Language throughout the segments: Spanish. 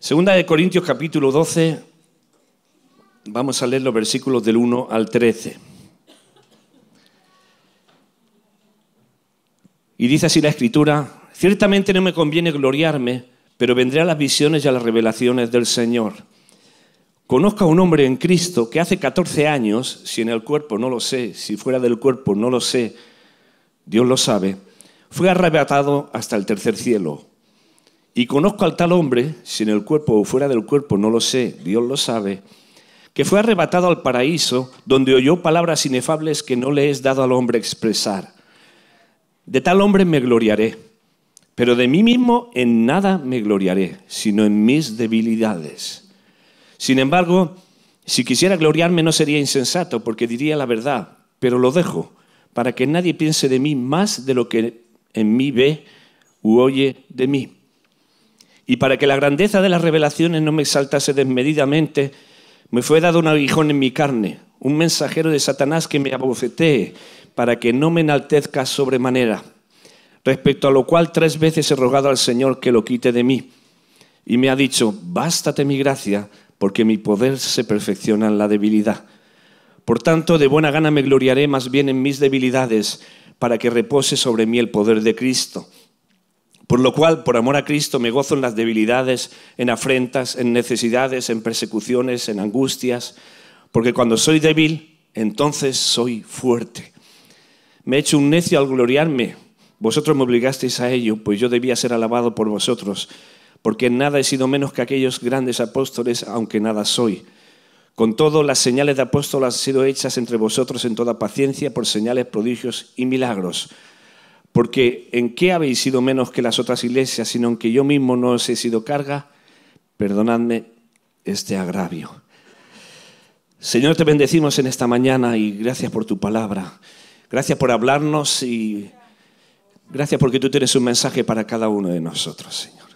Segunda de Corintios capítulo 12, vamos a leer los versículos del 1 al 13. Y dice así la Escritura: ciertamente no me conviene gloriarme, pero vendré a las visiones y a las revelaciones del Señor. Conozco a un hombre en Cristo que hace 14 años, si en el cuerpo no lo sé, si fuera del cuerpo no lo sé, Dios lo sabe, fue arrebatado hasta el tercer cielo. Y conozco al tal hombre, si en el cuerpo o fuera del cuerpo no lo sé, Dios lo sabe, que fue arrebatado al paraíso, donde oyó palabras inefables que no le es dado al hombre expresar. De tal hombre me gloriaré, pero de mí mismo en nada me gloriaré, sino en mis debilidades. Sin embargo, si quisiera gloriarme no sería insensato, porque diría la verdad, pero lo dejo, para que nadie piense de mí más de lo que en mí ve u oye de mí. Y para que la grandeza de las revelaciones no me exaltase desmedidamente, me fue dado un aguijón en mi carne, un mensajero de Satanás que me abofetee, para que no me enaltezca sobremanera. Respecto a lo cual 3 veces he rogado al Señor que lo quite de mí. Y me ha dicho: bástate mi gracia, porque mi poder se perfecciona en la debilidad. Por tanto, de buena gana me gloriaré más bien en mis debilidades, para que repose sobre mí el poder de Cristo. Por lo cual, por amor a Cristo, me gozo en las debilidades, en afrentas, en necesidades, en persecuciones, en angustias, porque cuando soy débil, entonces soy fuerte. Me he hecho un necio al gloriarme. Vosotros me obligasteis a ello, pues yo debía ser alabado por vosotros, porque en nada he sido menos que aquellos grandes apóstoles, aunque nada soy. Con todo, las señales de apóstol han sido hechas entre vosotros en toda paciencia por señales, prodigios y milagros. Porque ¿en qué habéis sido menos que las otras iglesias, sino en que yo mismo no os he sido carga? Perdonadme este agravio. Señor, te bendecimos en esta mañana y gracias por tu palabra. Gracias por hablarnos y gracias porque tú tienes un mensaje para cada uno de nosotros, Señor.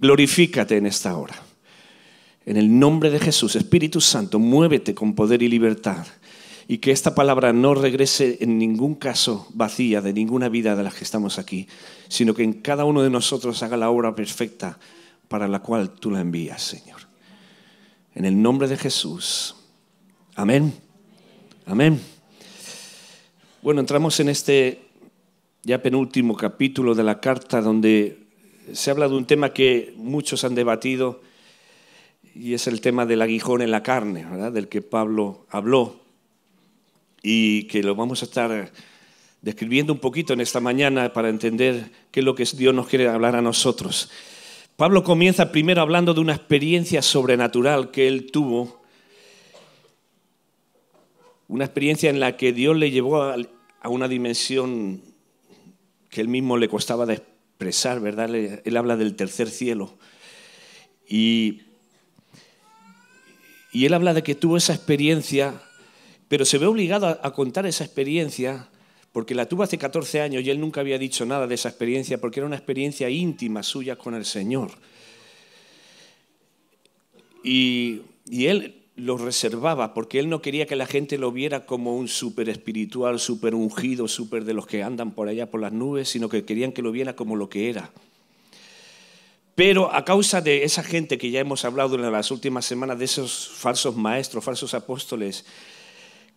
Glorifícate en esta hora. En el nombre de Jesús, Espíritu Santo, muévete con poder y libertad. Y que esta palabra no regrese en ningún caso vacía de ninguna vida de las que estamos aquí, sino que en cada uno de nosotros haga la obra perfecta para la cual tú la envías, Señor. En el nombre de Jesús. Amén. Amén. Bueno, entramos en este ya penúltimo capítulo de la carta donde se habla de un tema que muchos han debatido y es el tema del aguijón en la carne, ¿verdad? Del que Pablo habló. Y que lo vamos a estar describiendo un poquito en esta mañana para entender qué es lo que Dios nos quiere hablar a nosotros. Pablo comienza primero hablando de una experiencia sobrenatural que él tuvo, una experiencia en la que Dios le llevó a una dimensión que él mismo le costaba de expresar, ¿verdad? Él habla del tercer cielo. Y él habla de que tuvo esa experiencia, pero se ve obligado a contar esa experiencia porque la tuvo hace 14 años y él nunca había dicho nada de esa experiencia porque era una experiencia íntima suya con el Señor. Y él lo reservaba porque él no quería que la gente lo viera como un súper espiritual, súper ungido, súper de los que andan por allá por las nubes, sino que querían que lo viera como lo que era. Pero a causa de esa gente que ya hemos hablado en las últimas semanas, de esos falsos maestros, falsos apóstoles,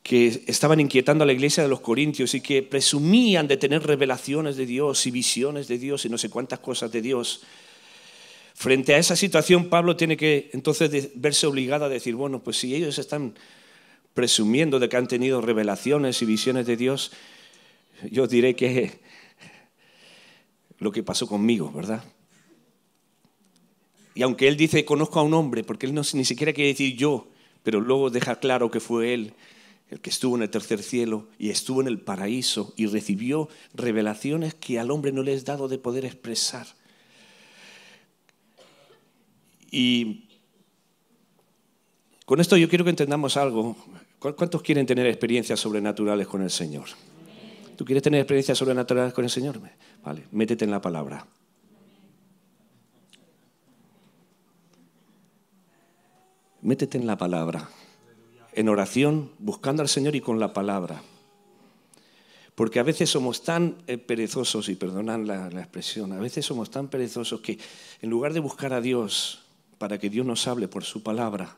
que estaban inquietando a la iglesia de los Corintios y que presumían de tener revelaciones de Dios y visiones de Dios y no sé cuántas cosas de Dios. Frente a esa situación, Pablo tiene que entonces verse obligado a decir, bueno, pues si ellos están presumiendo de que han tenido revelaciones y visiones de Dios, yo diré que lo que pasó conmigo, ¿verdad? Y aunque él dice, conozco a un hombre, porque él ni siquiera quiere decir yo, pero luego deja claro que fue él el que estuvo en el tercer cielo y estuvo en el paraíso y recibió revelaciones que al hombre no le es dado de poder expresar. Y con esto yo quiero que entendamos algo. ¿Cuántos quieren tener experiencias sobrenaturales con el Señor? ¿Tú quieres tener experiencias sobrenaturales con el Señor? Vale, métete en la palabra. Métete en la palabra. En oración, buscando al Señor y con la palabra. Porque a veces somos tan perezosos, y perdonan la expresión, a veces somos tan perezosos que en lugar de buscar a Dios para que Dios nos hable por su palabra.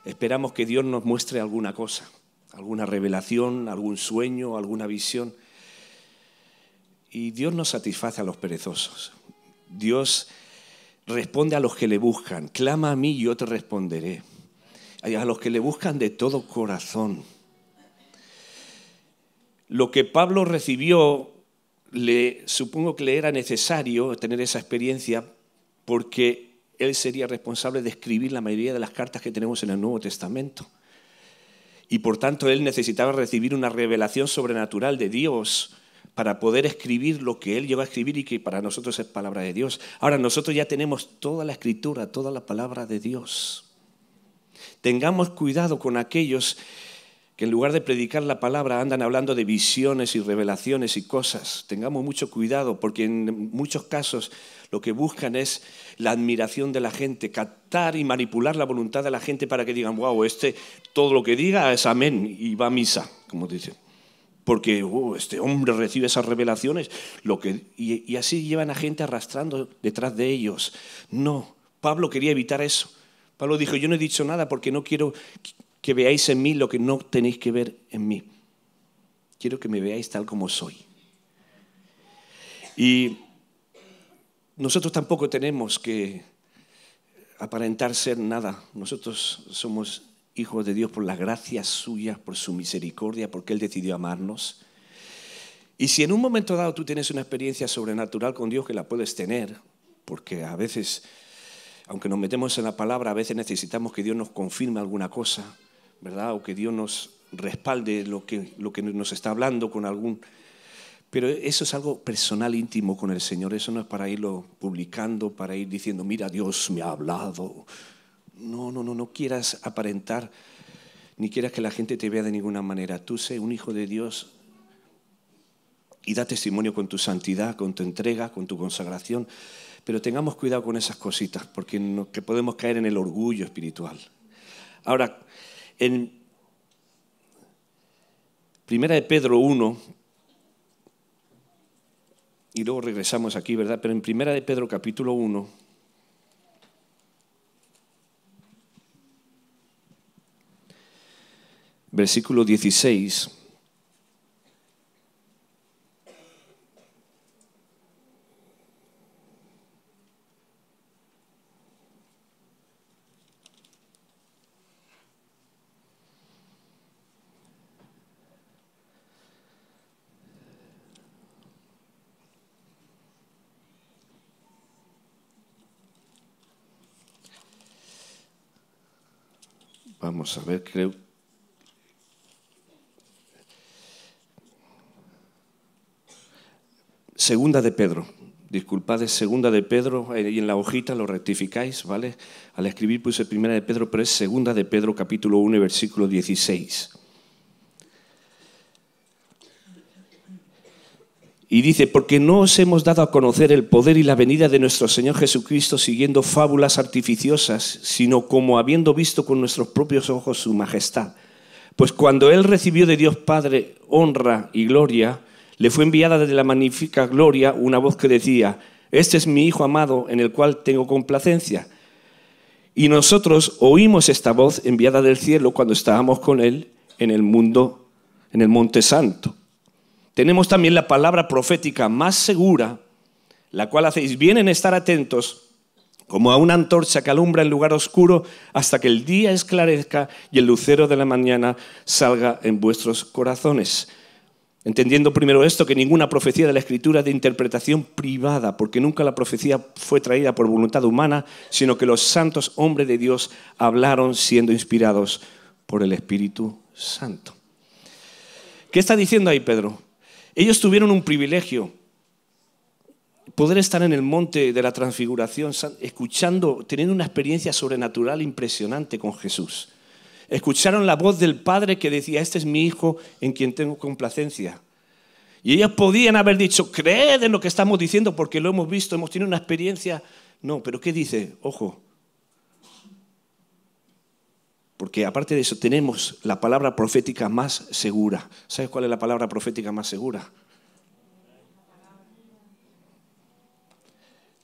Esperamos que Dios nos muestre alguna cosa, alguna revelación, algún sueño, alguna visión. Y Dios no satisface a los perezosos. Dios responde a los que le buscan. Clama a mí y yo te responderé. A los que le buscan de todo corazón. Lo que Pablo recibió, supongo que le era necesario tener esa experiencia porque él sería responsable de escribir la mayoría de las cartas que tenemos en el Nuevo Testamento. Y por tanto él necesitaba recibir una revelación sobrenatural de Dios para poder escribir lo que él llegó a escribir y que para nosotros es palabra de Dios. Ahora nosotros ya tenemos toda la Escritura, toda la palabra de Dios. Tengamos cuidado con aquellos que en lugar de predicar la palabra andan hablando de visiones y revelaciones y cosas. Tengamos mucho cuidado porque en muchos casos lo que buscan es la admiración de la gente, captar y manipular la voluntad de la gente para que digan, wow, todo lo que diga es amén y va a misa, como dicen. Porque este hombre recibe esas revelaciones y así llevan a gente arrastrando detrás de ellos. No, Pablo quería evitar eso. Pablo dijo, yo no he dicho nada porque no quiero que veáis en mí lo que no tenéis que ver en mí. Quiero que me veáis tal como soy. Y nosotros tampoco tenemos que aparentar ser nada. Nosotros somos hijos de Dios por la gracia suya, por su misericordia, porque Él decidió amarnos. Y si en un momento dado tú tienes una experiencia sobrenatural con Dios, que la puedes tener, porque a veces, aunque nos metemos en la palabra, a veces necesitamos que Dios nos confirme alguna cosa, ¿verdad? O que Dios nos respalde lo que nos está hablando con algún... Pero eso es algo personal, íntimo con el Señor. Eso no es para irlo publicando, para ir diciendo, mira, Dios me ha hablado. No quieras aparentar, ni quieras que la gente te vea de ninguna manera. Tú sé un hijo de Dios y da testimonio con tu santidad, con tu entrega, con tu consagración. Pero tengamos cuidado con esas cositas, porque que podemos caer en el orgullo espiritual. Ahora, en 1 de Pedro 1, y luego regresamos aquí, ¿verdad? Pero en 1 de Pedro capítulo 1, versículo 16, vamos a ver, creo. Segunda de Pedro, disculpad, es Segunda de Pedro, y en la hojita lo rectificáis, ¿vale? Al escribir puse Primera de Pedro, pero es Segunda de Pedro, capítulo 1, versículo 16. Y dice, porque no os hemos dado a conocer el poder y la venida de nuestro Señor Jesucristo siguiendo fábulas artificiosas, sino como habiendo visto con nuestros propios ojos su majestad. Pues cuando Él recibió de Dios Padre honra y gloria, le fue enviada desde la magnífica gloria una voz que decía, este es mi Hijo amado en el cual tengo complacencia. Y nosotros oímos esta voz enviada del cielo cuando estábamos con Él en el Monte Santo. Tenemos también la palabra profética más segura, la cual hacéis bien en estar atentos, como a una antorcha que alumbra en lugar oscuro hasta que el día esclarezca y el lucero de la mañana salga en vuestros corazones. Entendiendo primero esto, que ninguna profecía de la Escritura es de interpretación privada, porque nunca la profecía fue traída por voluntad humana, sino que los santos hombres de Dios hablaron siendo inspirados por el Espíritu Santo. ¿Qué está diciendo ahí Pedro? Ellos tuvieron un privilegio, poder estar en el monte de la transfiguración, escuchando, teniendo una experiencia sobrenatural impresionante con Jesús. Escucharon la voz del Padre que decía, este es mi Hijo en quien tengo complacencia. Y ellos podían haber dicho, creed en lo que estamos diciendo porque lo hemos visto, hemos tenido una experiencia. No, pero ¿qué dice? Ojo. Porque aparte de eso tenemos la palabra profética más segura. ¿Sabes cuál es la palabra profética más segura?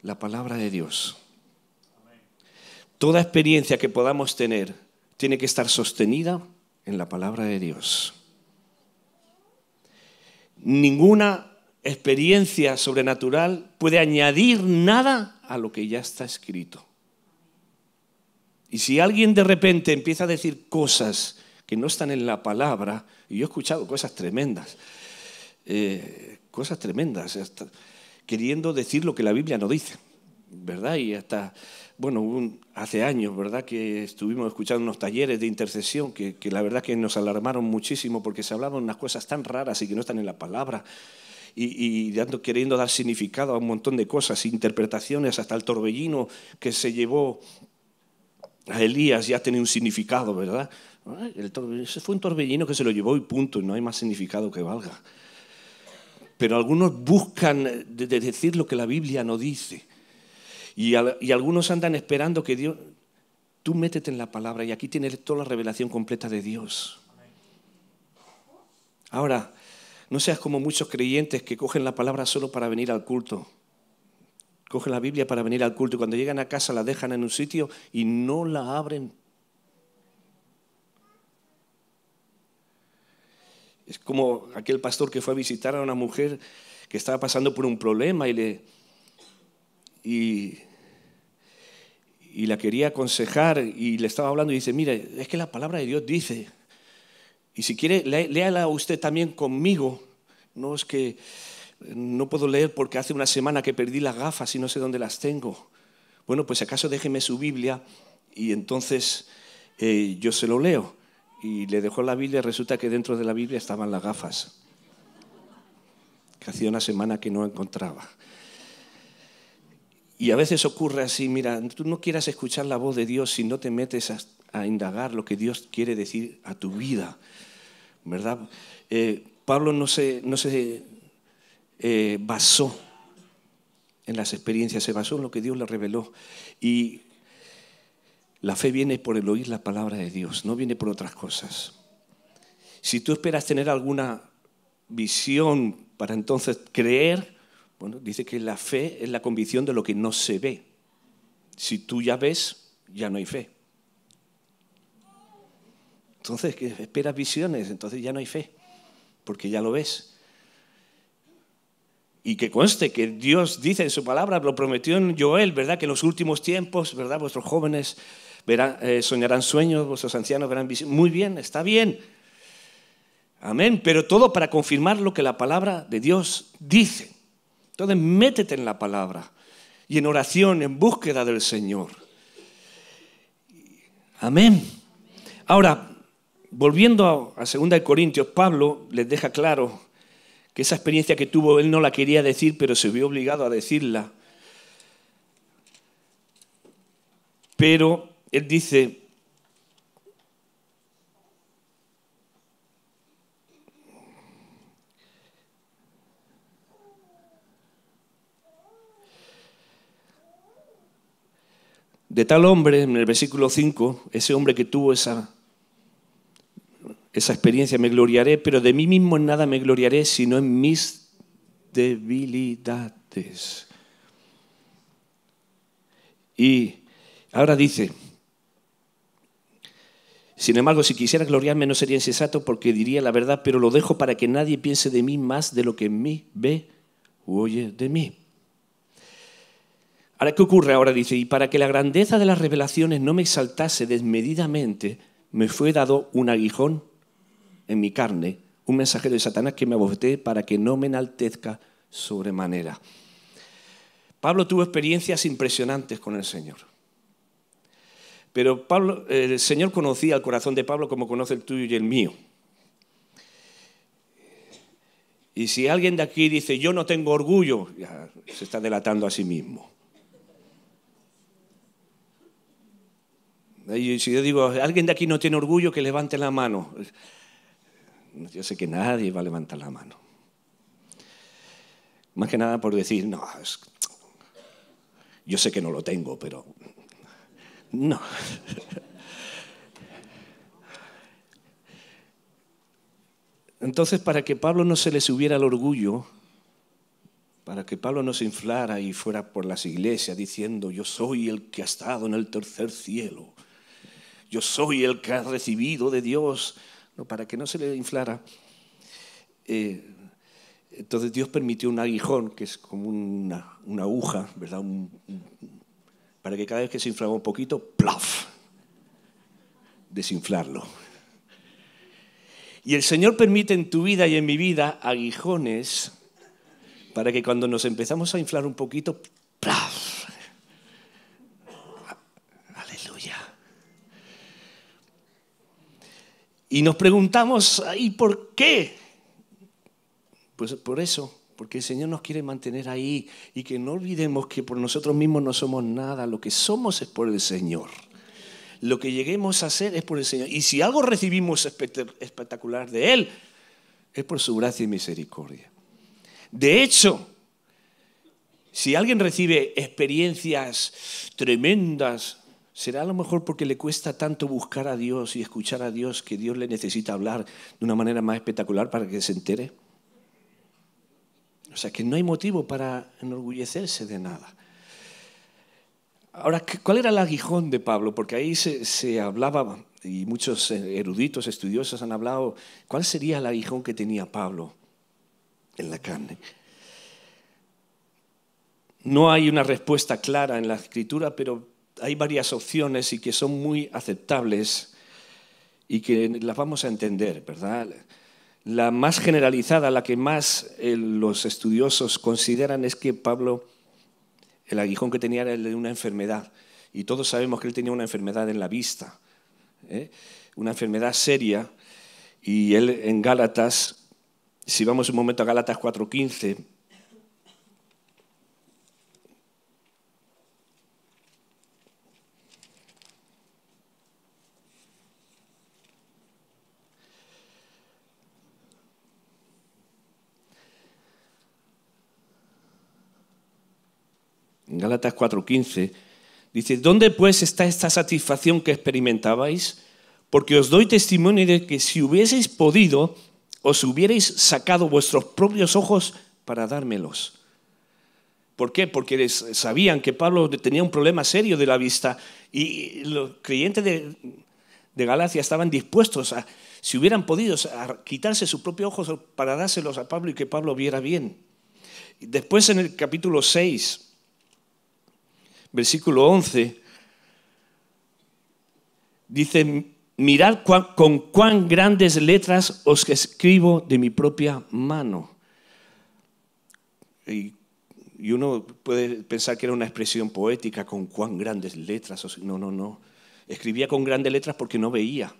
La palabra de Dios. Toda experiencia que podamos tener tiene que estar sostenida en la palabra de Dios. Ninguna experiencia sobrenatural puede añadir nada a lo que ya está escrito. Y si alguien de repente empieza a decir cosas que no están en la palabra, y yo he escuchado cosas tremendas, hasta queriendo decir lo que la Biblia no dice, ¿verdad? Y hasta, bueno, hace años, ¿verdad?, que estuvimos escuchando unos talleres de intercesión que la verdad que nos alarmaron muchísimo porque se hablaban unas cosas tan raras y que no están en la palabra. Y queriendo dar significado a un montón de cosas, interpretaciones, hasta el torbellino que se llevó a Elías ya tenía un significado, ¿verdad? Ese fue un torbellino que se lo llevó y punto, y no hay más significado que valga. Pero algunos buscan de decir lo que la Biblia no dice. Y algunos andan esperando que Dios... Tú métete en la palabra y aquí tienes toda la revelación completa de Dios. Ahora, no seas como muchos creyentes que cogen la palabra solo para venir al culto. Cogen la Biblia para venir al culto y cuando llegan a casa la dejan en un sitio y no la abren. Es como aquel pastor que fue a visitar a una mujer que estaba pasando por un problema y la quería aconsejar y le estaba hablando y dice, mire, es que la palabra de Dios dice, y si quiere, léala usted también conmigo. No es que no puedo leer porque hace una semana que perdí las gafas y no sé dónde las tengo. Bueno, pues acaso déjeme su Biblia y entonces yo se lo leo. Y le dejó la Biblia y resulta que dentro de la Biblia estaban las gafas, que hacía una semana que no encontraba. Y a veces ocurre así, mira, tú no quieras escuchar la voz de Dios si no te metes a indagar lo que Dios quiere decir a tu vida, ¿verdad? Pablo no se basó en las experiencias, se basó en lo que Dios le reveló. Y la fe viene por el oír la palabra de Dios, no viene por otras cosas. Si tú esperas tener alguna visión para entonces creer, bueno, dice que la fe es la convicción de lo que no se ve. Si tú ya ves, ya no hay fe. Entonces, ¿qué esperas visiones? Entonces ya no hay fe, porque ya lo ves. Y que conste que Dios dice en su palabra, lo prometió en Joel, ¿verdad? Que en los últimos tiempos, ¿verdad? Vuestros jóvenes soñarán sueños, vuestros ancianos verán visiones. Muy bien, está bien. Amén. Pero todo para confirmar lo que la palabra de Dios dice. Entonces, métete en la palabra y en oración, en búsqueda del Señor. Amén. Ahora, volviendo a 2 Corintios, Pablo les deja claro que esa experiencia que tuvo, él no la quería decir, pero se vio obligado a decirla. Pero él dice, de tal hombre, en el versículo 5, ese hombre que tuvo esa experiencia, me gloriaré, pero de mí mismo en nada me gloriaré, sino en mis debilidades. Y ahora dice, sin embargo, si quisiera gloriarme no sería insensato porque diría la verdad, pero lo dejo para que nadie piense de mí más de lo que en mí ve u oye de mí. Ahora, ¿qué ocurre? Ahora dice, y para que la grandeza de las revelaciones no me exaltase desmedidamente, me fue dado un aguijón en mi carne, un mensajero de Satanás que me abofetee para que no me enaltezca sobremanera. Pablo tuvo experiencias impresionantes con el Señor. Pero el Señor conocía el corazón de Pablo como conoce el tuyo y el mío. Y si alguien de aquí dice, yo no tengo orgullo, ya se está delatando a sí mismo. Y si yo digo, alguien de aquí no tiene orgullo, que levante la mano. Yo sé que nadie va a levantar la mano. Más que nada por decir, no, yo sé que no lo tengo, pero no. Entonces, para que Pablo no se le subiera el orgullo, para que Pablo no se inflara y fuera por las iglesias diciendo: yo soy el que ha estado en el tercer cielo, yo soy el que ha recibido de Dios. No, para que no se le inflara. Entonces Dios permitió un aguijón, que es como una aguja, ¿verdad? Para que cada vez que se inflaba un poquito, ¡plaf!, desinflarlo. Y el Señor permite en tu vida y en mi vida aguijones para que cuando nos empezamos a inflar un poquito, ¡plaf!, aleluya. Y nos preguntamos: ¿y por qué? Pues por eso, porque el Señor nos quiere mantener ahí y que no olvidemos que por nosotros mismos no somos nada. Lo que somos es por el Señor. Lo que lleguemos a ser es por el Señor. Y si algo recibimos espectacular de Él, es por su gracia y misericordia. De hecho, si alguien recibe experiencias tremendas, será a lo mejor porque le cuesta tanto buscar a Dios y escuchar a Dios que Dios le necesita hablar de una manera más espectacular para que se entere. O sea que no hay motivo para enorgullecerse de nada. Ahora, ¿cuál era el aguijón de Pablo? Porque ahí se hablaba, y muchos eruditos, estudiosos han hablado, ¿cuál sería el aguijón que tenía Pablo en la carne? No hay una respuesta clara en la Escritura, pero hay varias opciones y que son muy aceptables y que las vamos a entender, ¿verdad? La más generalizada, la que más los estudiosos consideran, es que Pablo, el aguijón que tenía era el de una enfermedad. Y todos sabemos que él tenía una enfermedad en la vista, una enfermedad seria. Y él en Gálatas, si vamos un momento a Gálatas 4:15, en Gálatas 4:15, dice: ¿dónde pues está esta satisfacción que experimentabais? Porque os doy testimonio de que si hubieseis podido, os hubierais sacado vuestros propios ojos para dármelos. ¿Por qué? Porque sabían que Pablo tenía un problema serio de la vista y los creyentes de Galacia estaban dispuestos a, si hubieran podido, a quitarse sus propios ojos para dárselos a Pablo y que Pablo viera bien. Después en el capítulo 6, versículo 11, dice: mirad con cuán grandes letras os escribo de mi propia mano. Y uno puede pensar que era una expresión poética, con cuán grandes letras. No. Escribía con grandes letras porque no veía.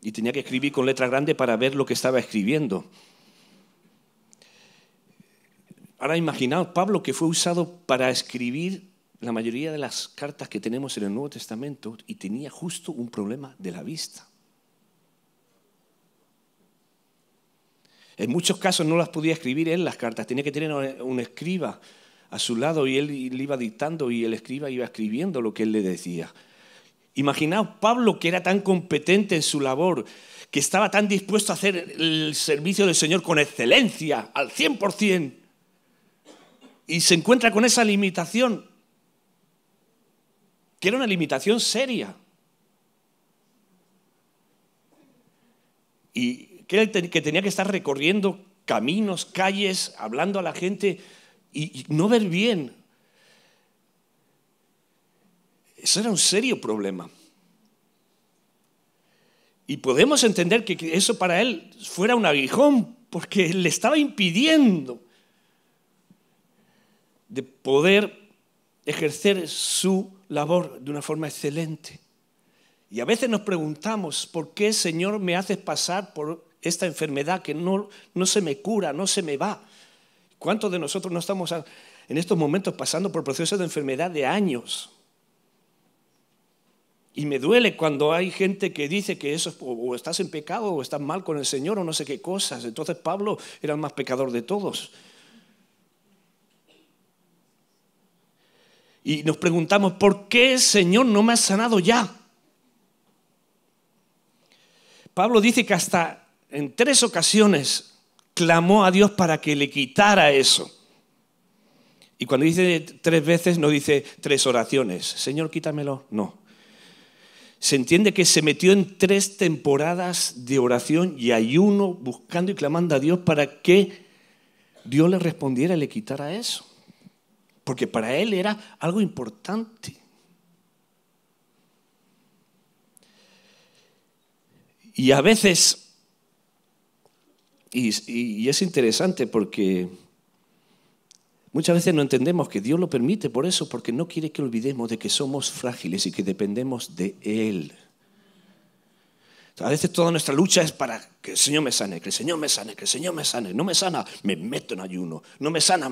Y tenía que escribir con letra grande para ver lo que estaba escribiendo. Ahora imaginaos Pablo, que fue usado para escribir la mayoría de las cartas que tenemos en el Nuevo Testamento, y tenía justo un problema de la vista. En muchos casos no las podía escribir él las cartas, tenía que tener un escriba a su lado y él le iba dictando y el escriba iba escribiendo lo que él le decía. Imaginaos Pablo, que era tan competente en su labor, que estaba tan dispuesto a hacer el servicio del Señor con excelencia, al 100%, y se encuentra con esa limitación, que era una limitación seria. Y que tenía que estar recorriendo caminos, calles, hablando a la gente y no ver bien. Eso era un serio problema. Y podemos entender que eso para él fuera un aguijón, porque le estaba impidiendo de poder ejercer su labor de una forma excelente. Y a veces nos preguntamos: ¿por qué, Señor, me haces pasar por esta enfermedad que no se me cura, no se me va? ¿Cuántos de nosotros no estamos en estos momentos pasando por procesos de enfermedad de años? Y me duele cuando hay gente que dice que eso o estás en pecado o estás mal con el Señor o no sé qué cosas. Entonces Pablo era el más pecador de todos. Y nos preguntamos: ¿por qué, Señor, no me has sanado ya? Pablo dice que hasta en 3 ocasiones clamó a Dios para que le quitara eso. Y cuando dice 3 veces, no dice 3 oraciones. Señor, quítamelo. No. Se entiende que se metió en 3 temporadas de oración y ayuno, buscando y clamando a Dios para que Dios le respondiera y le quitara eso. Porque para él era algo importante. Y a veces, y es interesante porque muchas veces no entendemos que Dios lo permite por eso, porque no quiere que olvidemos de que somos frágiles y que dependemos de Él. A veces toda nuestra lucha es para que el Señor me sane, que el Señor me sane, que el Señor me sane. No me sana, me meto en ayuno. No me sana,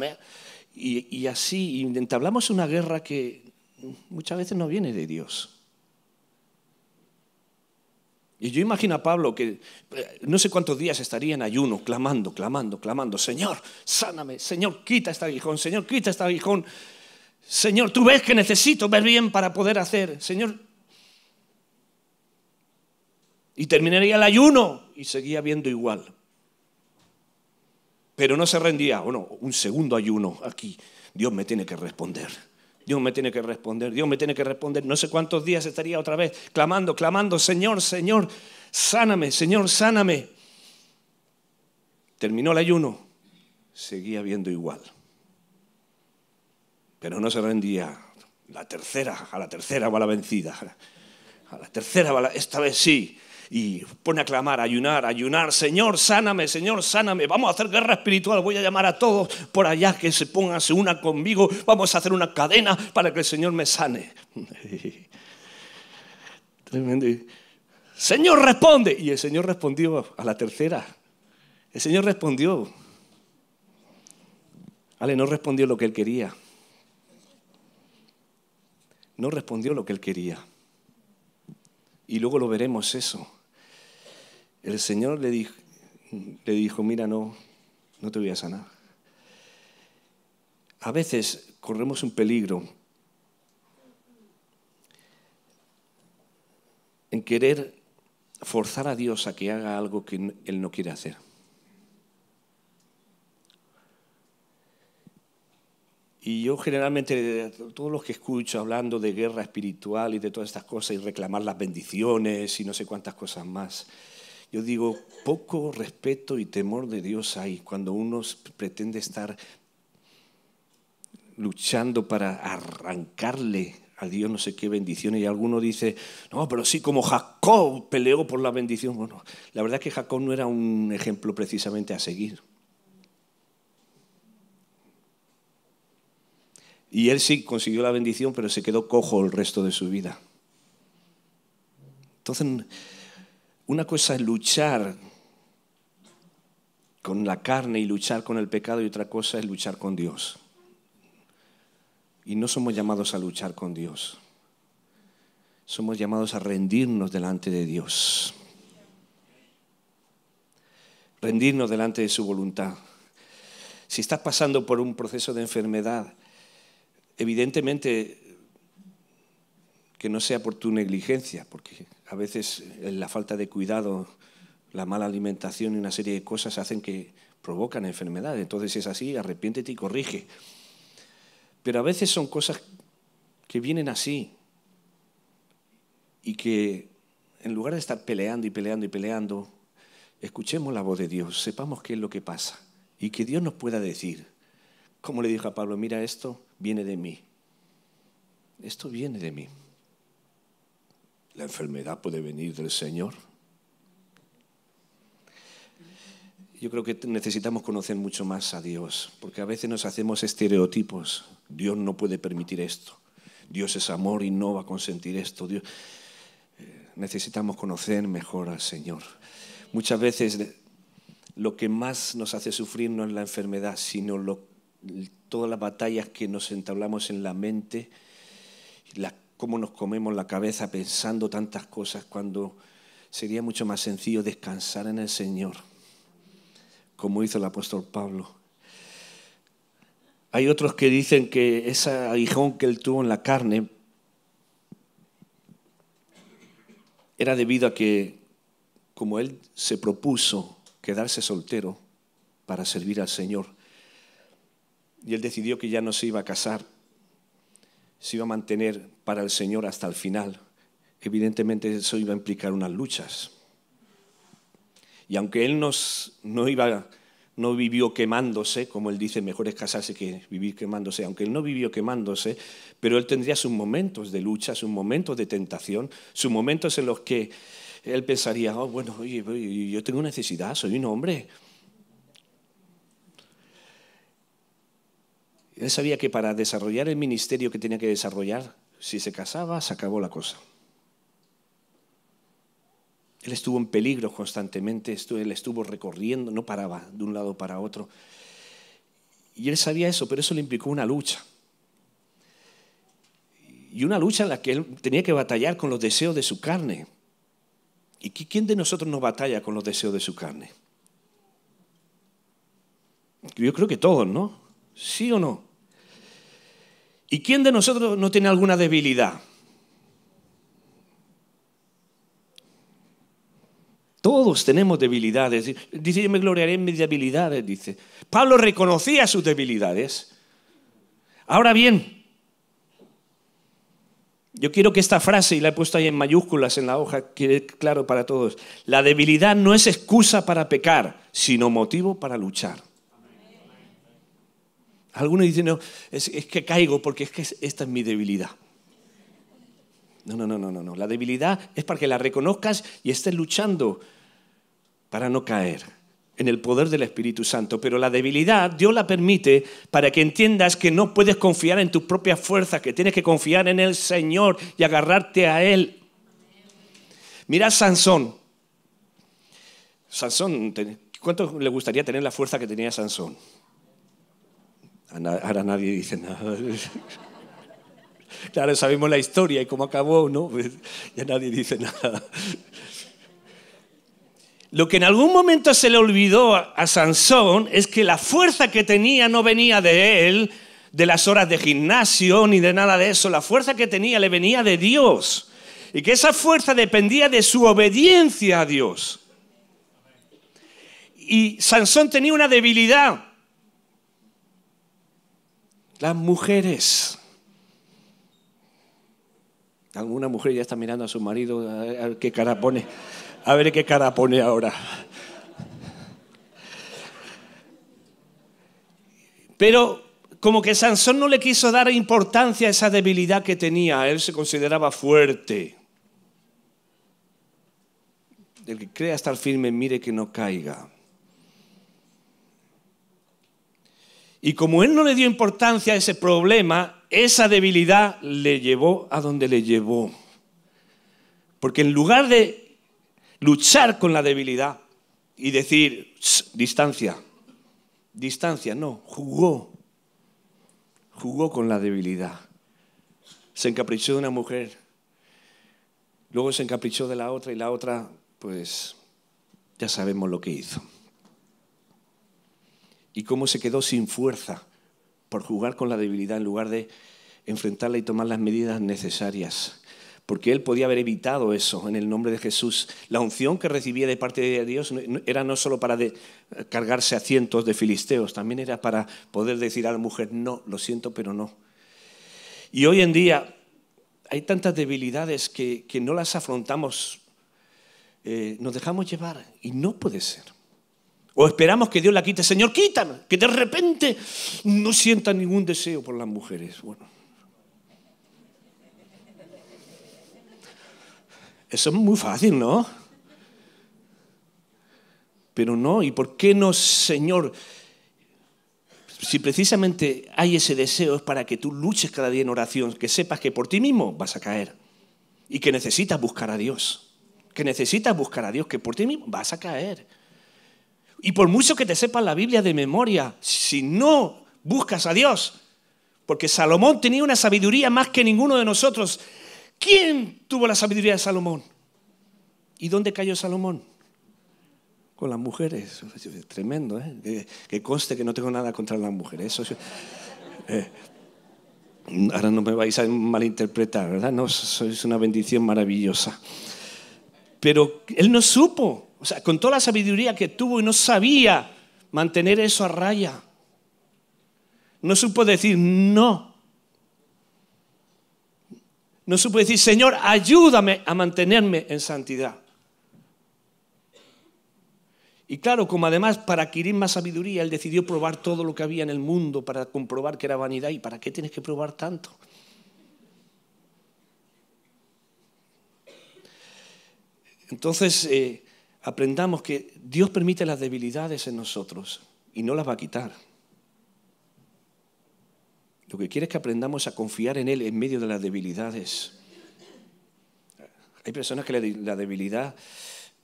y así entablamos una guerra que muchas veces no viene de Dios. Y yo imagino a Pablo que no sé cuántos días estaría en ayuno, clamando. Señor, sáname. Señor, quita este aguijón. Señor, quita este aguijón. Señor, tú ves que necesito ver bien para poder hacer. Señor. Y terminaría el ayuno y seguía viendo igual. Pero no se rendía. Bueno, un segundo ayuno aquí. Dios me tiene que responder. Dios me tiene que responder, Dios me tiene que responder. No sé cuántos días estaría otra vez clamando, Señor, Señor, sáname, Señor, sáname. Terminó el ayuno, seguía viendo igual. Pero no se rendía. A la tercera va la vencida. A la tercera va esta vez sí. Y pone a clamar, a ayunar, Señor, sáname, vamos a hacer guerra espiritual, voy a llamar a todos por allá que se unan conmigo, vamos a hacer una cadena para que el Señor me sane. Tremendo. Señor, responde. Y el Señor respondió a la tercera. El Señor respondió. No respondió lo que él quería. No respondió lo que él quería. Y luego lo veremos eso. El Señor le dijo, mira, no te voy a sanar. A veces corremos un peligro en querer forzar a Dios a que haga algo que Él no quiere hacer. Y yo generalmente, todos los que escucho hablando de guerra espiritual y de todas estas cosas y reclamar las bendiciones y no sé cuántas cosas más, yo digo, poco respeto y temor de Dios hay cuando uno pretende estar luchando para arrancarle a Dios no sé qué bendiciones. Y alguno dice, no, pero sí, como Jacob peleó por la bendición. Bueno, la verdad es que Jacob no era un ejemplo precisamente a seguir. Y él sí consiguió la bendición, pero se quedó cojo el resto de su vida. Entonces, una cosa es luchar con la carne y luchar con el pecado y otra cosa es luchar con Dios. Y no somos llamados a luchar con Dios. Somos llamados a rendirnos delante de Dios. Rendirnos delante de su voluntad. Si estás pasando por un proceso de enfermedad, evidentemente que no sea por tu negligencia, porque a veces la falta de cuidado, la mala alimentación y una serie de cosas hacen que provocan enfermedad. Entonces, si es así, arrepiéntete y corrige. Pero a veces son cosas que vienen así y que en lugar de estar peleando, escuchemos la voz de Dios, sepamos qué es lo que pasa y que Dios nos pueda decir, como le dijo a Pablo, mira, esto viene de mí. Esto viene de mí. ¿La enfermedad puede venir del Señor? Yo creo que necesitamos conocer mucho más a Dios, porque a veces nos hacemos estereotipos. Dios no puede permitir esto. Dios es amor y no va a consentir esto. Necesitamos conocer mejor al Señor. Muchas veces lo que más nos hace sufrir no es la enfermedad, sino todas las batallas que nos entablamos en la mente, cómo nos comemos la cabeza pensando tantas cosas, cuando sería mucho más sencillo descansar en el Señor, como hizo el apóstol Pablo. Hay otros que dicen que ese aguijón que él tuvo en la carne era debido a que, como él se propuso quedarse soltero para servir al Señor. Y él decidió que ya no se iba a casar, se iba a mantener para el Señor hasta el final. Evidentemente eso iba a implicar unas luchas. Y aunque él no vivió quemándose, como él dice, mejor es casarse que vivir quemándose, aunque él no vivió quemándose, pero él tendría sus momentos de lucha, sus momentos de tentación, sus momentos en los que él pensaría, oh, bueno, oye, yo tengo necesidad, soy un hombre. Él sabía que para desarrollar el ministerio que tenía que desarrollar, si se casaba, se acabó la cosa. Él estuvo en peligro constantemente, él estuvo recorriendo, no paraba de un lado para otro. Y él sabía eso, pero eso le implicó una lucha. Y una lucha en la que él tenía que batallar con los deseos de su carne. ¿Y quién de nosotros no batalla con los deseos de su carne? Yo creo que todos, ¿no? ¿Sí o no? ¿Y quién de nosotros no tiene alguna debilidad? Todos tenemos debilidades. Dice, yo me gloriaré en mis debilidades, dice. Pablo reconocía sus debilidades. Ahora bien, yo quiero que esta frase, y la he puesto ahí en mayúsculas en la hoja, quede claro para todos. La debilidad no es excusa para pecar, sino motivo para luchar. Algunos dicen, no, es que caigo porque es que esta es mi debilidad. No. La debilidad es para que la reconozcas y estés luchando para no caer en el poder del Espíritu Santo. Pero la debilidad Dios la permite para que entiendas que no puedes confiar en tus propias fuerzas, que tienes que confiar en el Señor y agarrarte a Él. Mira a Sansón. Sansón, ¿cuánto le gustaría tener la fuerza que tenía Sansón? Ahora nadie dice nada. Claro, sabemos la historia y cómo acabó, ¿no? Pues ya nadie dice nada. Lo que en algún momento se le olvidó a Sansón es que la fuerza que tenía no venía de él, de las horas de gimnasio, ni de nada de eso. La fuerza que tenía le venía de Dios. Y que esa fuerza dependía de su obediencia a Dios. Y Sansón tenía una debilidad. Las mujeres. Alguna mujer ya está mirando a su marido a ver qué cara pone. A ver qué cara pone ahora. Pero como que Sansón no le quiso dar importancia a esa debilidad que tenía. Él se consideraba fuerte. El que crea estar firme, mire que no caiga. Y como él no le dio importancia a ese problema, esa debilidad le llevó a donde le llevó. Porque en lugar de luchar con la debilidad y decir, distancia, no, jugó con la debilidad. Se encaprichó de una mujer, luego se encaprichó de la otra y la otra, pues ya sabemos lo que hizo. Y cómo se quedó sin fuerza por jugar con la debilidad en lugar de enfrentarla y tomar las medidas necesarias. Porque él podía haber evitado eso en el nombre de Jesús. La unción que recibía de parte de Dios era no solo para cargarse a cientos de filisteos, también era para poder decir a la mujer, no, lo siento, pero no. Y hoy en día hay tantas debilidades que no las afrontamos, nos dejamos llevar y no puede ser. O esperamos que Dios la quite. Señor, quítame, que de repente no sienta ningún deseo por las mujeres. Bueno, eso es muy fácil, ¿no? Pero no, ¿y por qué no, Señor? Si precisamente hay ese deseo es para que tú luches cada día en oración, que sepas que por ti mismo vas a caer y que necesitas buscar a Dios. Que necesitas buscar a Dios, que por ti mismo vas a caer. Y por mucho que te sepas la Biblia de memoria, si no buscas a Dios, porque Salomón tenía una sabiduría más que ninguno de nosotros. ¿Quién tuvo la sabiduría de Salomón? ¿Y dónde cayó Salomón? Con las mujeres. Es tremendo, ¿eh? Que conste que no tengo nada contra las mujeres. Eso, ahora no me vais a malinterpretar, ¿verdad? No, sois una bendición maravillosa. Pero él no supo. O sea, con toda la sabiduría que tuvo y no sabía mantener eso a raya. No supo decir no. No supo decir, Señor, ayúdame a mantenerme en santidad. Y claro, como además para adquirir más sabiduría, él decidió probar todo lo que había en el mundo para comprobar que era vanidad. ¿Y para qué tienes que probar tanto? Entonces, aprendamos que Dios permite las debilidades en nosotros y no las va a quitar. Lo que quiere es que aprendamos a confiar en Él en medio de las debilidades. Hay personas que la debilidad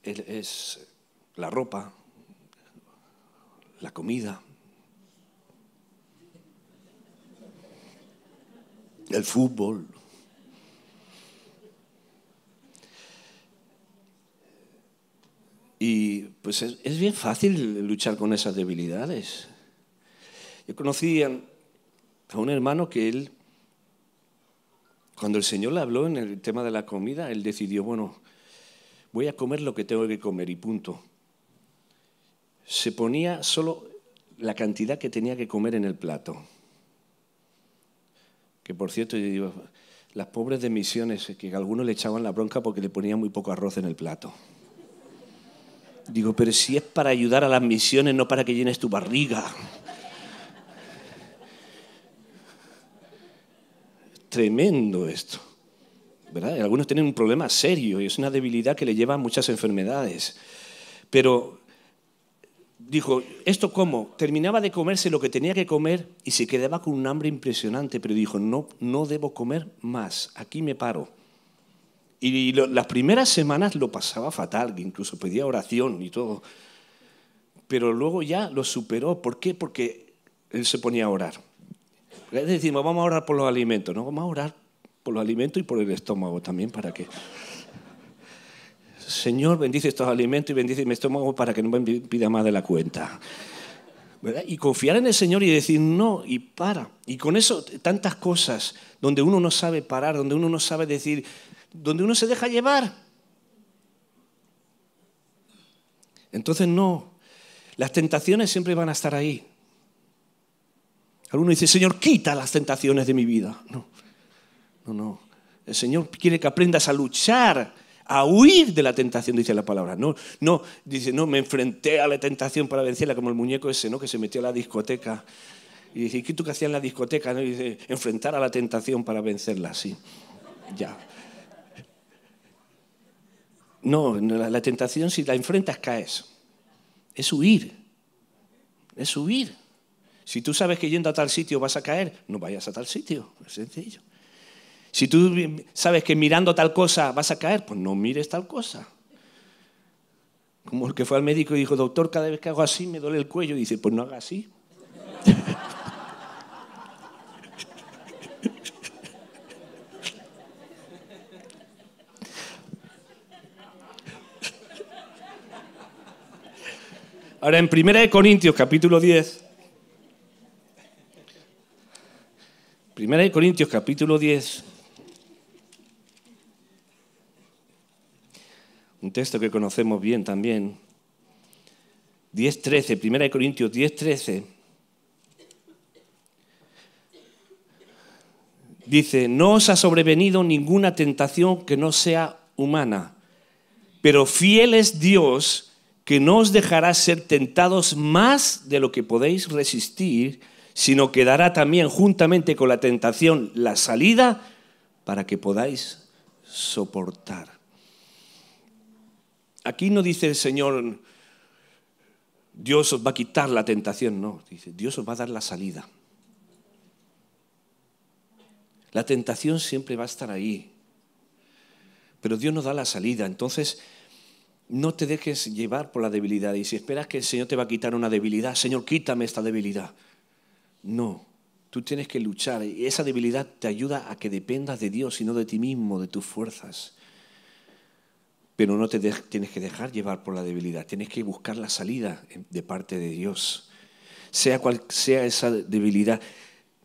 es la ropa, la comida, el fútbol. Y pues es bien fácil luchar con esas debilidades. Yo conocí a un hermano que él, cuando el Señor le habló en el tema de la comida, él decidió, bueno, voy a comer lo que tengo que comer y punto. Se ponía solo la cantidad que tenía que comer en el plato. Que por cierto, yo digo, las pobres de misiones, que a algunos le echaban la bronca porque le ponían muy poco arroz en el plato. Digo, pero si es para ayudar a las misiones, no para que llenes tu barriga. Tremendo esto, ¿verdad? Algunos tienen un problema serio y es una debilidad que le lleva a muchas enfermedades. Pero dijo, ¿esto cómo? Terminaba de comerse lo que tenía que comer y se quedaba con un hambre impresionante, pero dijo, no debo comer más, aquí me paro. Y las primeras semanas lo pasaba fatal, incluso pedía oración y todo. Pero luego ya lo superó. ¿Por qué? Porque él se ponía a orar. Es decir, vamos a orar por los alimentos, ¿no? Vamos a orar por los alimentos y por el estómago también, para que... Señor, bendice estos alimentos y bendice mi estómago para que no me pida más de la cuenta. ¿Verdad? Y confiar en el Señor y decir no, y para. Y con eso, tantas cosas donde uno no sabe parar, donde uno no sabe decir, donde uno se deja llevar. Entonces no, las tentaciones siempre van a estar ahí. Alguno dice, Señor, quita las tentaciones de mi vida. No. El Señor quiere que aprendas a luchar, a huir de la tentación, dice la palabra. No, dice, no, me enfrenté a la tentación para vencerla, como el muñeco ese, ¿no? Que se metió a la discoteca. Y dice, ¿qué tú qué hacías en la discoteca? ¿No? Y dice, enfrentar a la tentación para vencerla, sí. Ya. No, la tentación, si la enfrentas, caes. Es huir. Es huir. Si tú sabes que yendo a tal sitio vas a caer, no vayas a tal sitio. Es sencillo. Si tú sabes que mirando tal cosa vas a caer, pues no mires tal cosa. Como el que fue al médico y dijo, doctor, cada vez que hago así me duele el cuello. Y dice, pues no haga así. Ahora, en 1 Corintios, capítulo 10. 1 Corintios, capítulo 10. Un texto que conocemos bien también. 10:13, 1 Corintios 10:13. Dice, no os ha sobrevenido ninguna tentación que no sea humana, pero fiel es Dios, que no os dejará ser tentados más de lo que podéis resistir, sino que dará también juntamente con la tentación la salida para que podáis soportar. Aquí no dice el Señor, Dios os va a quitar la tentación, no, dice, Dios os va a dar la salida. La tentación siempre va a estar ahí, pero Dios nos da la salida. Entonces, no te dejes llevar por la debilidad. Y si esperas que el Señor te va a quitar una debilidad, Señor, quítame esta debilidad. No, tú tienes que luchar. Y esa debilidad te ayuda a que dependas de Dios y no de ti mismo, de tus fuerzas. Pero no te tienes que dejar llevar por la debilidad. Tienes que buscar la salida de parte de Dios. Sea cual sea esa debilidad,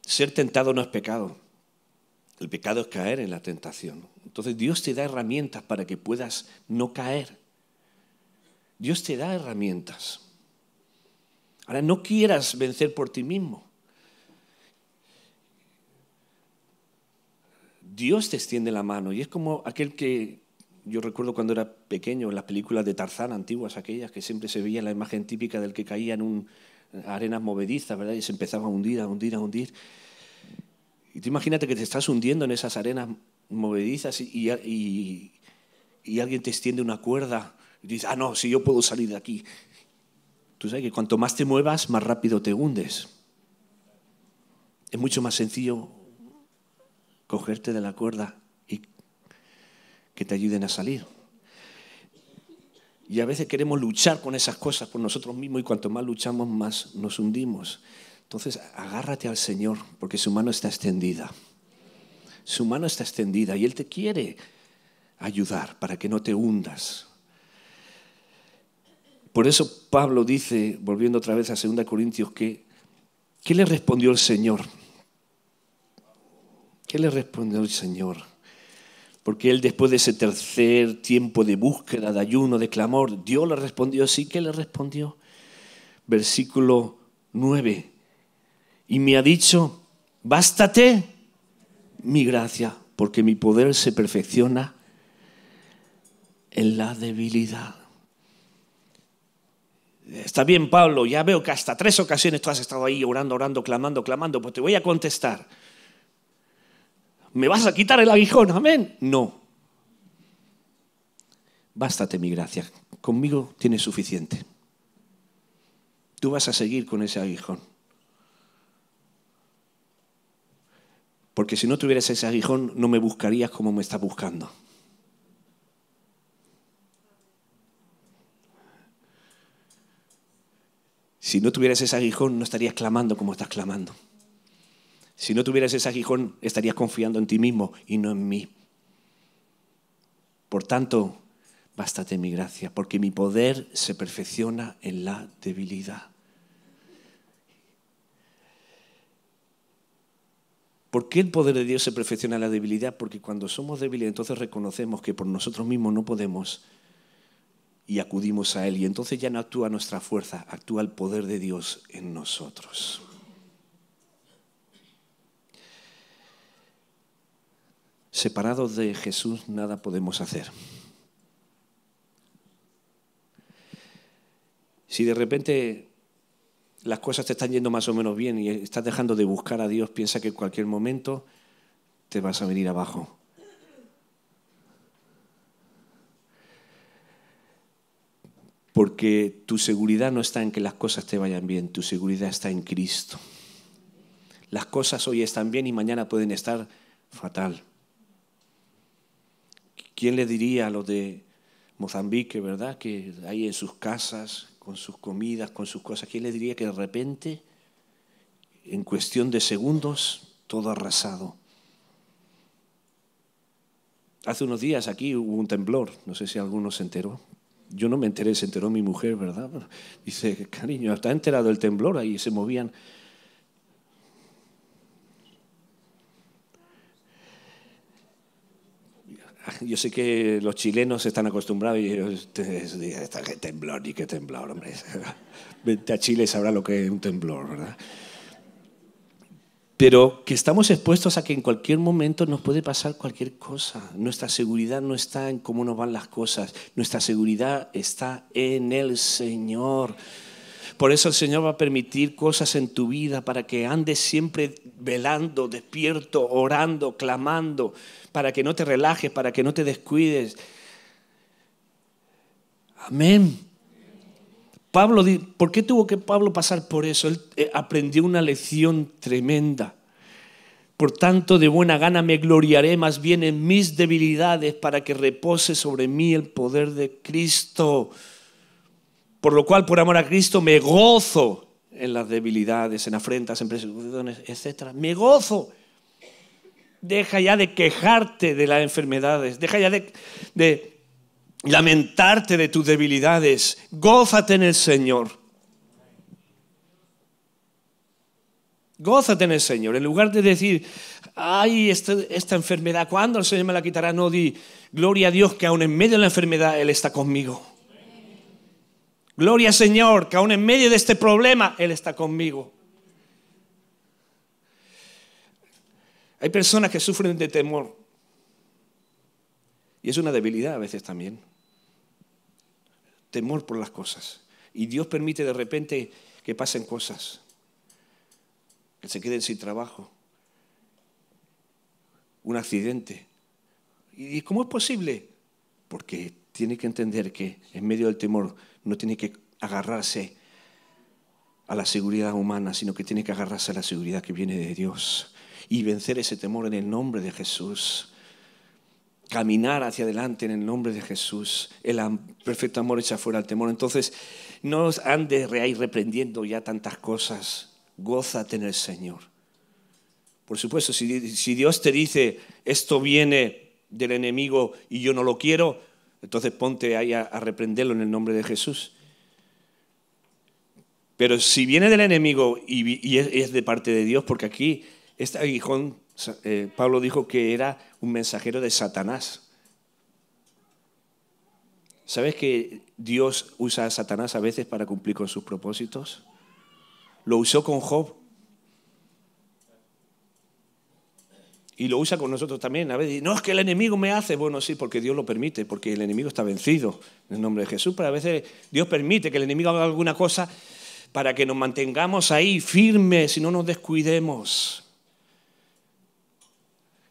ser tentado no es pecado. El pecado es caer en la tentación. Entonces Dios te da herramientas para que puedas no caer. Dios te da herramientas. Ahora, no quieras vencer por ti mismo. Dios te extiende la mano y es como aquel que yo recuerdo cuando era pequeño en las películas de Tarzán antiguas, aquellas que siempre se veía la imagen típica del que caía en arenas movedizas, ¿verdad? Y se empezaba a hundir, a hundir, a hundir. Y tú imagínate que te estás hundiendo en esas arenas movedizas y alguien te extiende una cuerda y dices, no, si yo puedo salir de aquí. Tú sabes que cuanto más te muevas, más rápido te hundes. Es mucho más sencillo cogerte de la cuerda y que te ayuden a salir. Y a veces queremos luchar con esas cosas por nosotros mismos y cuanto más luchamos, más nos hundimos. Entonces, agárrate al Señor porque su mano está extendida. Su mano está extendida y Él te quiere ayudar para que no te hundas. Por eso Pablo dice, volviendo otra vez a 2 Corintios, ¿qué le respondió el Señor? ¿Qué le respondió el Señor? Porque Él, después de ese tercer tiempo de búsqueda, de ayuno, de clamor, Dios le respondió, sí que le respondió. Versículo 9. Y me ha dicho, bástate mi gracia, porque mi poder se perfecciona en la debilidad. Está bien, Pablo, ya veo que hasta 3 ocasiones tú has estado ahí orando, clamando, pues te voy a contestar. ¿Me vas a quitar el aguijón? Amén. No. Bástate mi gracia. Conmigo tienes suficiente. Tú vas a seguir con ese aguijón. Porque si no tuvieras ese aguijón, no me buscarías como me estás buscando. Si no tuvieras ese aguijón, no estarías clamando como estás clamando. Si no tuvieras ese aguijón, estarías confiando en ti mismo y no en mí. Por tanto, bástate mi gracia, porque mi poder se perfecciona en la debilidad. ¿Por qué el poder de Dios se perfecciona en la debilidad? Porque cuando somos débiles, entonces reconocemos que por nosotros mismos no podemos y acudimos a Él. Y entonces ya no actúa nuestra fuerza, actúa el poder de Dios en nosotros. Separados de Jesús nada podemos hacer. Si de repente las cosas te están yendo más o menos bien y estás dejando de buscar a Dios, piensa que en cualquier momento te vas a venir abajo. Porque tu seguridad no está en que las cosas te vayan bien, tu seguridad está en Cristo. Las cosas hoy están bien y mañana pueden estar fatal. ¿Quién le diría a los de Mozambique, verdad? Que ahí en sus casas, con sus comidas, con sus cosas, ¿quién le diría que de repente, en cuestión de segundos, todo arrasado? Hace unos días aquí hubo un temblor, no sé si alguno se enteró. Yo no me enteré, se enteró mi mujer, ¿verdad? Dice, cariño, ¿está enterado el temblor? Ahí se movían. Yo sé que los chilenos están acostumbrados y ellos, qué temblor, ni qué temblor, hombre. Vente a Chile y sabrá lo que es un temblor, ¿verdad? Pero que estamos expuestos a que en cualquier momento nos puede pasar cualquier cosa. Nuestra seguridad no está en cómo nos van las cosas. Nuestra seguridad está en el Señor. Por eso el Señor va a permitir cosas en tu vida para que andes siempre velando, despierto, orando, clamando, para que no te relajes, para que no te descuides. Amén. Pablo, ¿por qué tuvo que Pablo pasar por eso? Él aprendió una lección tremenda. Por tanto, de buena gana me gloriaré más bien en mis debilidades para que repose sobre mí el poder de Cristo. Por lo cual, por amor a Cristo, me gozo en las debilidades, en afrentas, en persecuciones, etc. Me gozo. Deja ya de quejarte de las enfermedades. Deja ya de lamentarte de tus debilidades. Gózate en el Señor. Gózate en el Señor. En lugar de decir, ay, esta enfermedad, ¿cuándo el Señor me la quitará? No, di, gloria a Dios que aún en medio de la enfermedad Él está conmigo. Gloria, Señor, que aún en medio de este problema, Él está conmigo. Hay personas que sufren de temor. Y es una debilidad a veces también. Temor por las cosas. Y Dios permite de repente que pasen cosas. Que se queden sin trabajo. Un accidente. ¿Y cómo es posible? Porque tiene que entender que en medio del temor no tiene que agarrarse a la seguridad humana, sino que tiene que agarrarse a la seguridad que viene de Dios y vencer ese temor en el nombre de Jesús. Caminar hacia adelante en el nombre de Jesús. El perfecto amor echa fuera el temor. Entonces, no andes ahí reprendiendo ya tantas cosas. Gózate en el Señor. Por supuesto, si Dios te dice, esto viene del enemigo y yo no lo quiero, entonces ponte ahí a reprenderlo en el nombre de Jesús. Pero si viene del enemigo y es de parte de Dios, porque aquí este aguijón, Pablo dijo que era un mensajero de Satanás. ¿Sabes que Dios usa a Satanás a veces para cumplir con sus propósitos? Lo usó con Job. Y lo usa con nosotros también. A veces, no, es que el enemigo me hace. Bueno, sí, porque Dios lo permite, porque el enemigo está vencido en el nombre de Jesús. Pero a veces Dios permite que el enemigo haga alguna cosa para que nos mantengamos ahí firmes y no nos descuidemos.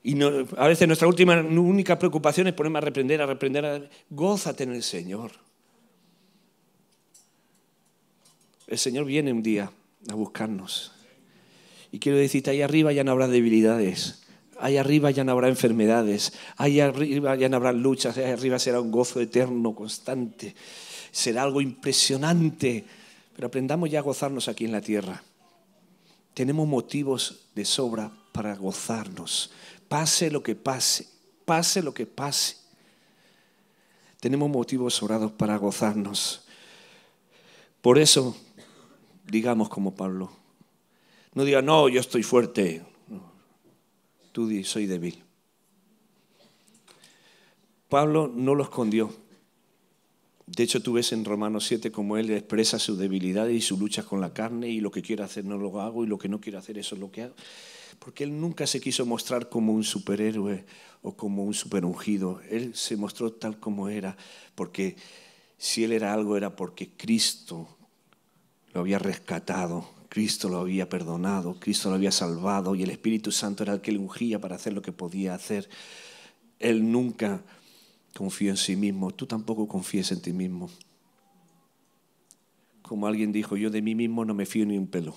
Y no, a veces nuestra única preocupación es ponerme a reprender. Gózate en el Señor. El Señor viene un día a buscarnos. Y quiero decirte, ahí arriba ya no habrá debilidades. Ahí arriba ya no habrá enfermedades. Ahí arriba ya no habrá luchas. Ahí arriba será un gozo eterno, constante. Será algo impresionante. Pero aprendamos ya a gozarnos aquí en la tierra. Tenemos motivos de sobra para gozarnos. Pase lo que pase. Pase lo que pase. Tenemos motivos sobrados para gozarnos. Por eso, digamos como Pablo. No diga, no, yo estoy fuerte. No. Tú di, soy débil. Pablo no lo escondió. De hecho, tú ves en Romanos 7 como él expresa su debilidad y su lucha con la carne, y lo que quiero hacer no lo hago y lo que no quiero hacer eso es lo que hago. Porque él nunca se quiso mostrar como un superhéroe o como un superungido. Él se mostró tal como era, porque si él era algo era porque Cristo lo había rescatado, Cristo lo había perdonado, Cristo lo había salvado y el Espíritu Santo era el que le ungía para hacer lo que podía hacer. Él nunca confió en sí mismo. Tú tampoco confíes en ti mismo. Como alguien dijo, yo de mí mismo no me fío ni un pelo.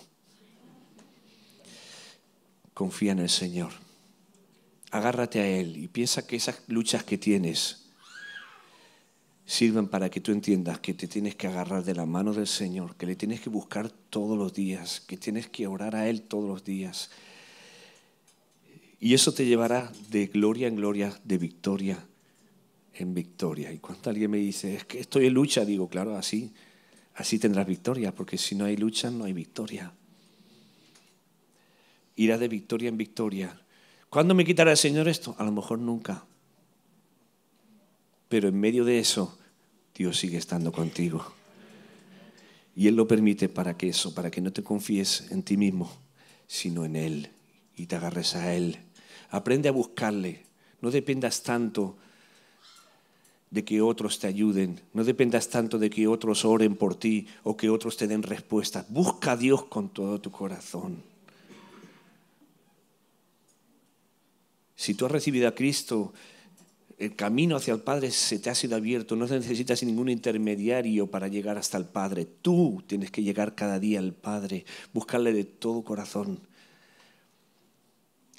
Confía en el Señor. Agárrate a Él y piensa que esas luchas que tienes sirven para que tú entiendas que te tienes que agarrar de la mano del Señor, que le tienes que buscar todos los días, que tienes que orar a Él todos los días. Y eso te llevará de gloria en gloria, de victoria en victoria. Y cuando alguien me dice, es que estoy en lucha, digo, claro, así tendrás victoria, porque si no hay lucha, no hay victoria. Irás de victoria en victoria. ¿Cuándo me quitará el Señor esto? A lo mejor nunca. Pero en medio de eso, Dios sigue estando contigo. Y Él lo permite para que no te confíes en ti mismo, sino en Él. Y te agarres a Él. Aprende a buscarle. No dependas tanto de que otros te ayuden. No dependas tanto de que otros oren por ti o que otros te den respuestas. Busca a Dios con todo tu corazón. Si tú has recibido a Cristo, el camino hacia el Padre se te ha sido abierto. No necesitas ningún intermediario para llegar hasta el Padre. Tú tienes que llegar cada día al Padre, buscarle de todo corazón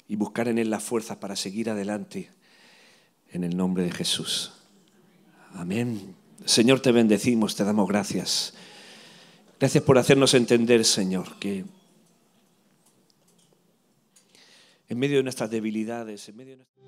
y buscar en Él la fuerza para seguir adelante en el nombre de Jesús. Amén. Señor, te bendecimos, te damos gracias. Gracias por hacernos entender, Señor, que en medio de nuestras debilidades, en medio de nuestras...